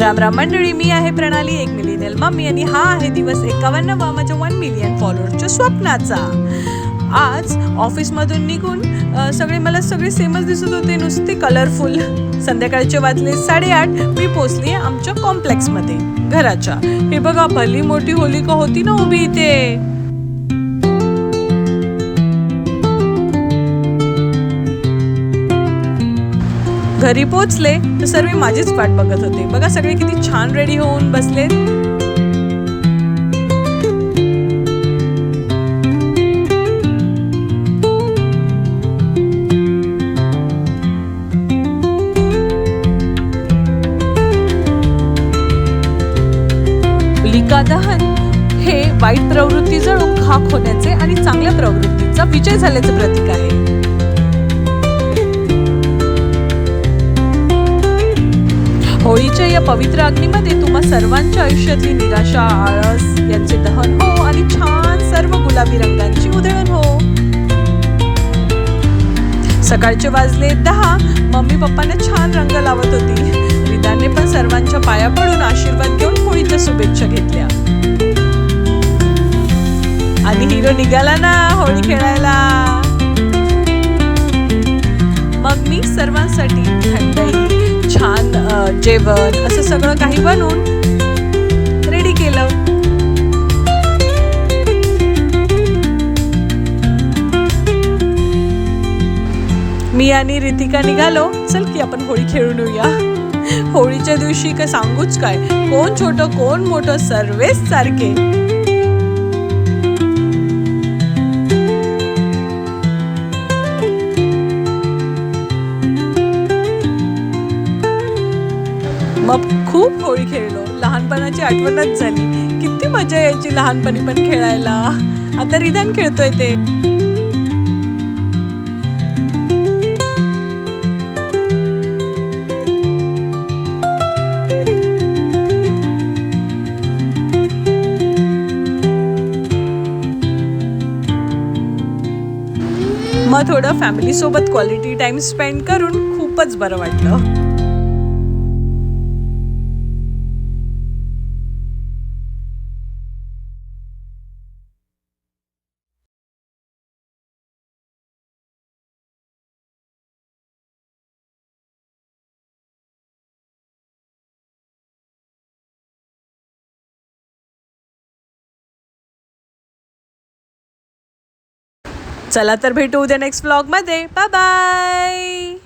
राम राम मंडळी, मी आहे प्रणाली, एक मिलिनियल मम्मी, आणि हा आहे दिवस 51वा माझ्या 1 मिलियन फॉलोअर्सच्या स्वप्नाचा. आज ऑफिसमधून निघून सगळे सेमच दिसत होते, नुसते कलरफुल. संध्याकाळचे वाजले 8:30. मी पोचली आमच्या कॉम्प्लेक्समध्ये घराच्या. हे बघा, भली मोठी होलिका होती ना उभी इथे. घरी पोचले तर सर्व माझीच वाट बघत होते. बघा, सगळे किती छान रेडी होऊन बसलेत. होलिका दहन हे वाईट प्रवृत्ती जळून खाक होण्याचे आणि चांगल्या प्रवृत्तीचा विजय झाल्याचे प्रतीक आहे. होळीच्या या पवित्र अग्नीमध्ये तुम्हा सर्वांच्या आयुष्यातली निराशा, आळस यांचे दहन हो आणि छान सर्व गुलाबी रंगांची उधळण हो. सकाळचे वाजले 10. मम्मी पप्पांना छान रंग लावत होती. रिदाने पण सर्वांच्या पाया पडून आशीर्वाद घेऊन होळीच्या शुभेच्छा घेतल्या. आणि हिरो निघाला ना होळी खेळायला. मग मी सर्वांसाठी थंडाई, छान जेवण असं सगळं काही बनवून रेडी केलं. मी आणि रितिका निघालो. चल की आपण होळी खेळून येऊया. होळीच्या दिवशी का सांगूच काय, कोण छोटं कोण मोठं सर्वेच सारखे. मग खूप होळी खेळलो. लहानपणाची आठवणच झाली. किती मजा यायची लहानपणी पण खेळायला. आता रिदान खेळतोय ते. मग थोडं फॅमिली सोबत क्वालिटी टाइम स्पेंड करून खूपच बरं वाटलं. चला तर भेटू उद्या नेक्स्ट व्लॉग मध्ये. Bye bye.